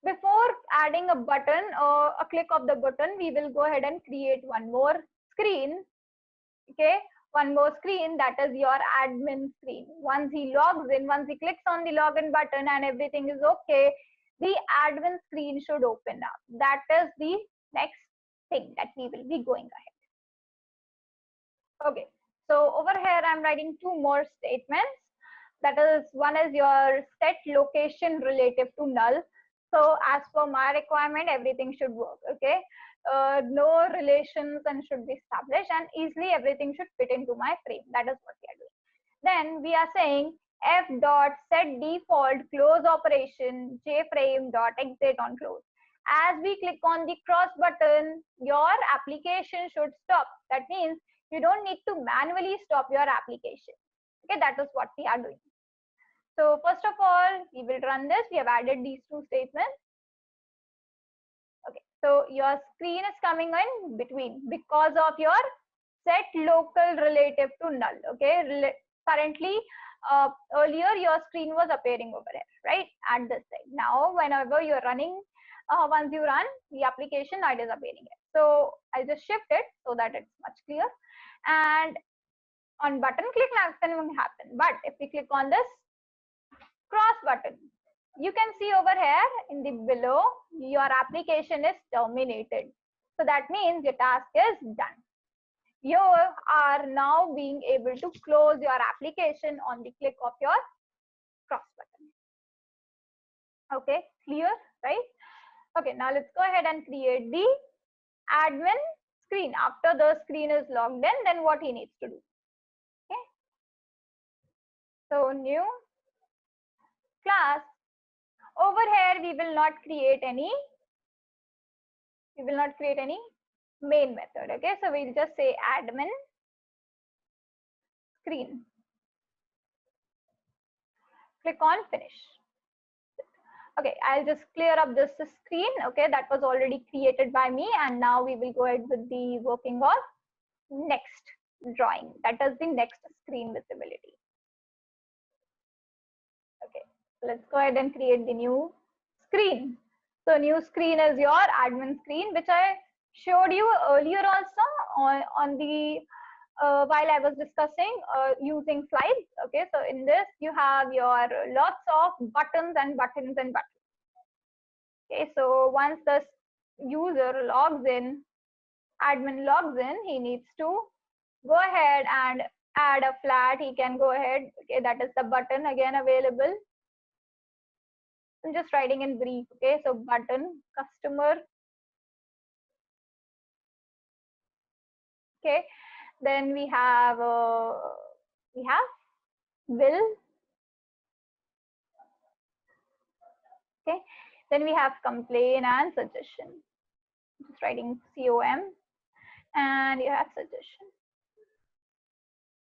before adding a button or a click of the button, we will go ahead and create one more screen. Okay, one more screen, that is your admin screen. Once he logs in, once he clicks on the login button and everything is okay, the admin screen should open up. That is the next thing that we will be going ahead. Okay, so over here I'm writing two more statements. That is, one is your set location relative to null. So as per my requirement, everything should work. Okay, no relations and should be established, and easily everything should fit into my frame. That is what we are doing. Then we are saying f dot set default close operation jframe dot exit on close. As we click on the cross button, your application should stop. That means you don't need to manually stop your application. Okay, that is what we are doing. So first of all, we will run this. We have added these two statements. Okay, so your screen is coming in between because of your set local relative to null. Okay, currently earlier your screen was appearing over here, right, at this side. Now whenever you're running, once you run the application, now it is appearing here. So I'll just shift it so that it's much clear. And on button click, nothing will happen. But if we click on this cross button, you can see over here in the below, your application is terminated. So that means your task is done. You are now being able to close your application on the click of your cross button. Okay, clear, right? Okay, now let's go ahead and create the admin screen. After the screen is logged in, then what he needs to do. Okay, so new class. Over here we will not create any main method. Okay, so we'll just say admin screen. Click on finish. Okay, I'll just clear up this screen. Okay, that was already created by me, and now we will go ahead with the working of next drawing. That is the next screen visibility. Okay, let's go ahead and create the new screen. So new screen is your admin screen, which I showed you earlier also on the while I was discussing using slides. Okay, so in this you have your lots of buttons and buttons and buttons. Okay, so once the user logs in, admin logs in, he needs to go ahead and add a flat. He can go ahead. Okay, that is the button again available. I'm just writing in brief. Okay, so button customer. Okay, then we have will. Okay, then we have complain and suggestion. Just writing COM, and you have suggestion.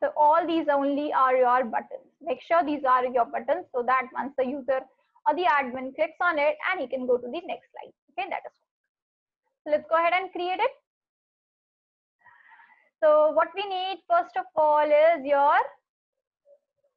So all these only are your buttons. Make sure these are your buttons so that once the user or the admin clicks on it, and he can go to the next slide. Okay, that is all. So let's go ahead and create it. So what we need first of all is your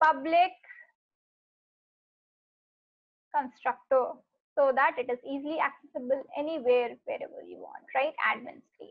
public constructor so that it is easily accessible anywhere, wherever you want, right? Admin screen.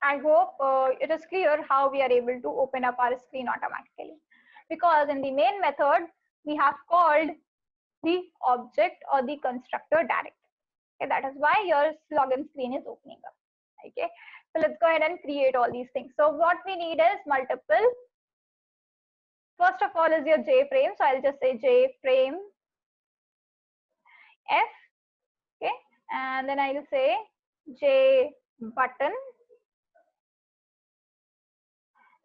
I hope it is clear how we are able to open up our screen automatically, because in the main method we have called the object or the constructor direct. Okay, that is why your login screen is opening up. Okay, so let's go ahead and create all these things. So what we need is multiple. First of all is your JFrame. So I'll just say JFrame F. Okay, and then I'll say J button.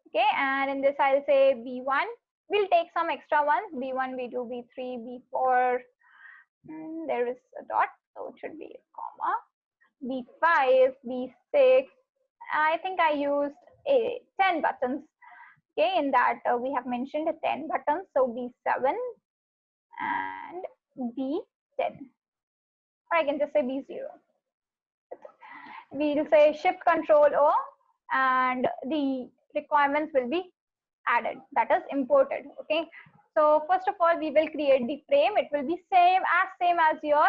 Okay, and in this I'll say B1. We'll take some extra ones, B1, B2, B3, B4. There is a dot, so it should be a comma. B5, B6. I think I used 10 buttons. Okay, in that we have mentioned 10 buttons, so B7 and B10. Or I can just say B0. We'll say Shift Control O, and the requirements will be added, that is imported. Okay, So first of all, we will create the frame. It will be same as your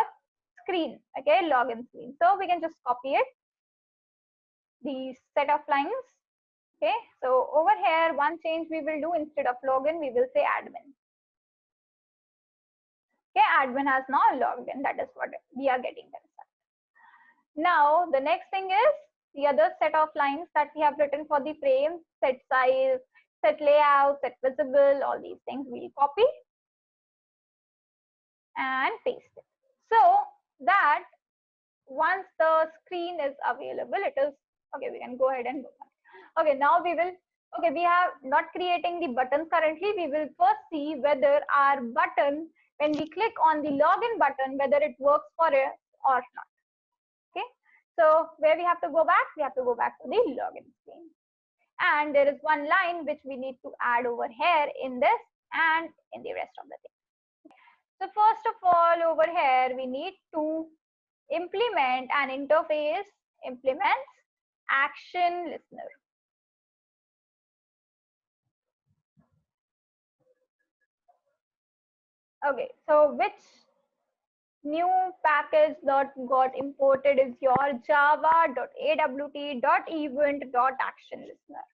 screen, okay, login screen. So we can just copy it, the set of lines. Okay, so over here, one change we will do, instead of login, we will say admin. Okay, admin has now logged in. That is what we are getting the result. Now, the next thing is the other set of lines that we have written for the frame, set size, set layout, set visible, all these things we'll copy and paste it. So that once the screen is available, it is, okay, we can go ahead and look. Okay, now we will, okay, we have not creating the buttons currently. We will first see whether our button, when we click on the login button, whether it works for it or not. Okay, so where we have to go back? We have to go back to the login screen. And there is one line which we need to add over here in this and in the rest of the thing. So first of all, over here, we need to implement an interface, implements action listener. Okay, so which new package that got imported is your java.awt.event.action listener.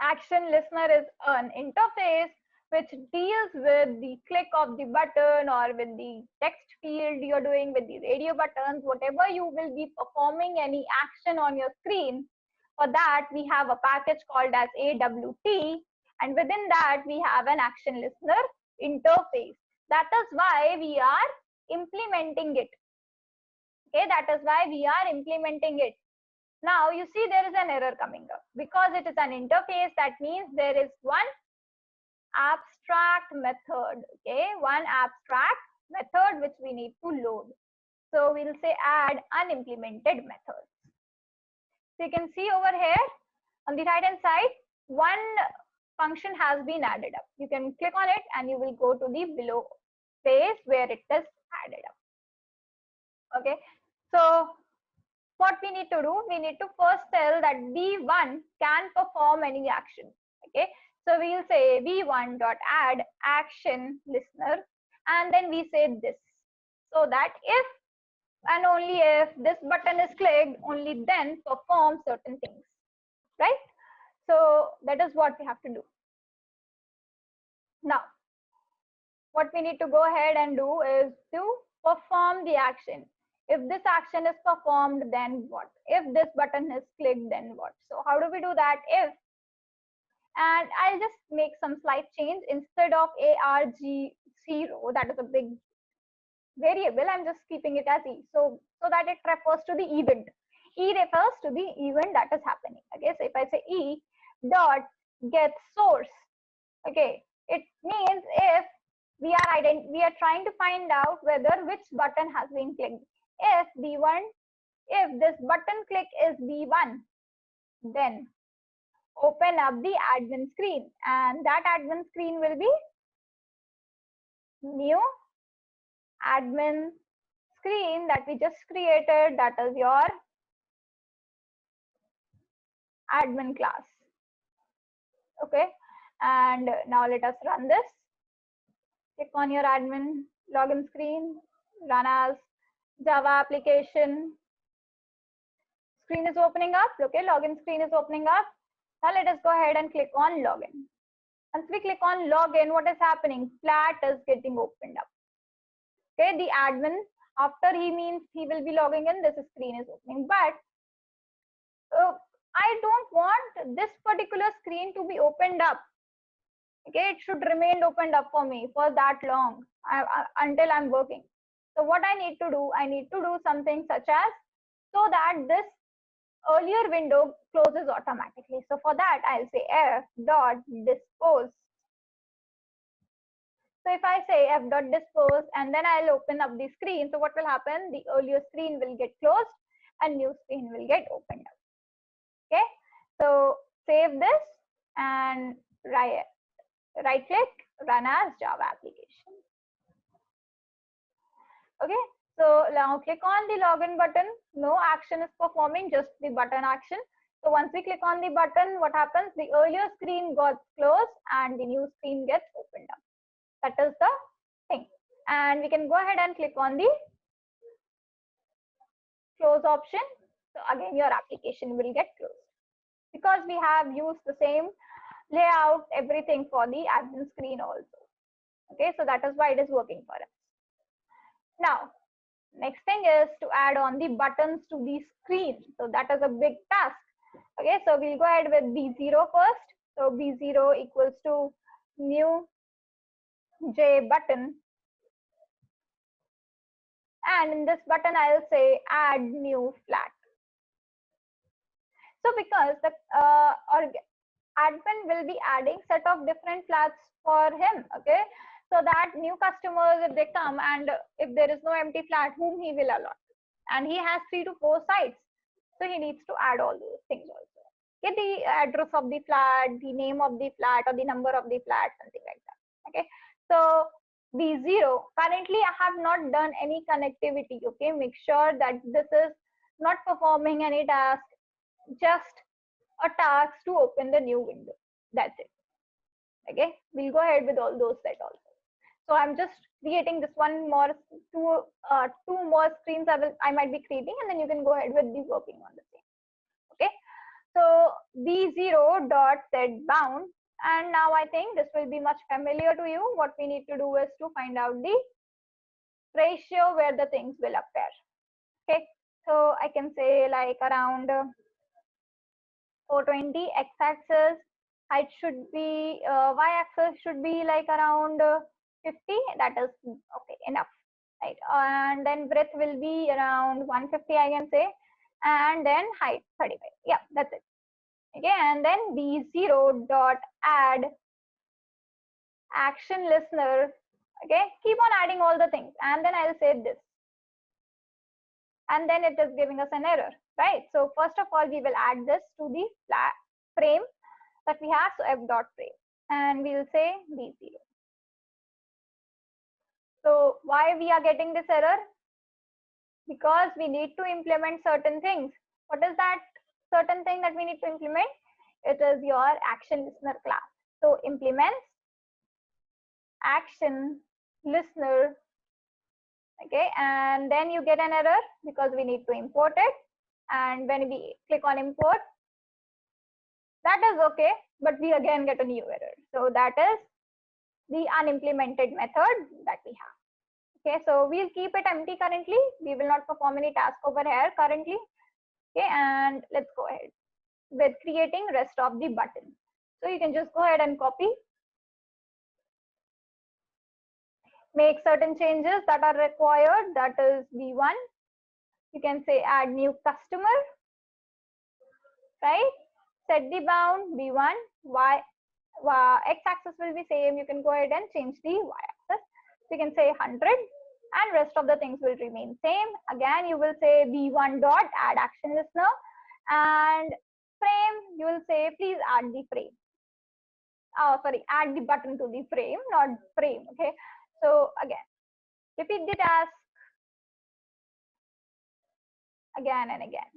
Action listener is an interface which deals with the click of the button or with the text field you're doing with the radio buttons, whatever you will be performing any action on your screen. For that, we have a package called as AWT, and within that, we have an action listener interface. That is why we are implementing it. Okay, that is why we are implementing it. Now you see there is an error coming up because it is an interface. That means there is one abstract method. Okay, one abstract method which we need to load. So we'll say add unimplemented methods. So you can see over here on the right hand side, one function has been added up. You can click on it and you will go to the below space where it is added up. Okay, so what we need to do, we need to first tell that v1 can perform any action. Okay, so we'll say v1.add action listener, and then we say this, so that if and only if this button is clicked, only then perform certain things, right? So that is what we have to do. Now, what we need to go ahead and do is to perform the action. If this action is performed, then what? If this button is clicked, then what? So how do we do that? If, and I'll just make some slight change. Instead of arg0, that is a big variable, I'm just keeping it as e. So that it refers to the event. E refers to the event that is happening. Okay, so if I say e dot get source, okay, it means if we are trying to find out whether which button has been clicked. If this button click is v1, then open up the admin screen, and that admin screen will be new admin screen that we just created, that is your admin class. Okay, and now let us run this. Click on your admin login screen, run as Java application. Screen is opening up. Okay, login screen is opening up. Now let us go ahead and click on login. Once we click on login, what is happening? Flat is getting opened up. Okay, the admin, after he will be logging in, this screen is opening. But I don't want this particular screen to be opened up. Okay, it should remain opened up for me for that long until I'm working. So what I need to do, I need to do something such as, so that this earlier window closes automatically. So for that, I'll say f dot dispose. So if I say f dot dispose and then I'll open up the screen, so what will happen? The earlier screen will get closed and new screen will get opened up. Okay, so save this and right click, run as Java application. Okay, so now click on the login button. No action is performing, just the button action. So once we click on the button, what happens? The earlier screen got closed and the new screen gets opened up. That is the thing. And we can go ahead and click on the close option. So again, your application will get closed because we have used the same layout, everything for the admin screen also. Okay, so that is why it is working for us. Now, next thing is to add on the buttons to the screen. So that is a big task. Okay, so we'll go ahead with B0 first. So B0 equals to new J button. And in this button, I'll say add new flat. So because the admin will be adding set of different flats for him, okay? So that new customers, if they come and if there is no empty flat, whom he will allot. And he has 3 to 4 sites. So he needs to add all those things also. Get the address of the flat, the name of the flat, or the number of the flat, something like that. Okay. So B0, currently I have not done any connectivity. Okay. Make sure that this is not performing any task, just a task to open the new window. That's it. Okay. We'll go ahead with all those set also. So I'm just creating this two more screens I might be creating, and then you can go ahead with the working on the same. Okay. So B0 dot set bound, and now I think this will be much familiar to you. What we need to do is to find out the ratio where the things will appear. Okay. So I can say like around 420 x-axis, height should be y-axis should be like around 50. That is okay enough, right? And then breadth will be around 150, I can say, and then height 35. Yeah, that's it. Okay, and then B0 dot add action listener. Okay, keep on adding all the things, and then I'll say this, and then it is giving us an error, right? So first of all, we will add this to the flat frame that we have. So f dot frame, and we'll say B0. So why we are getting this error? Because we need to implement certain things. What is that certain thing that we need to implement? It is your action listener class. So implements action listener. Okay, and then you get an error because we need to import it. And when we click on import, that is okay, but we again get a new error. So that is the unimplemented method that we have. Okay, so we'll keep it empty currently. We will not perform any task over here currently. Okay, and let's go ahead with creating rest of the button. So you can just go ahead and copy, make certain changes that are required. That is B1. You can say add new customer, right? Set the bound B1, x-axis will be same. You can go ahead and change the y-axis. So you can say 100, and rest of the things will remain same. Again, you will say B1 dot add action listener, and frame, you will say please add the frame. Sorry, add the button to the frame, not frame. Okay. So again, repeat the task again and again.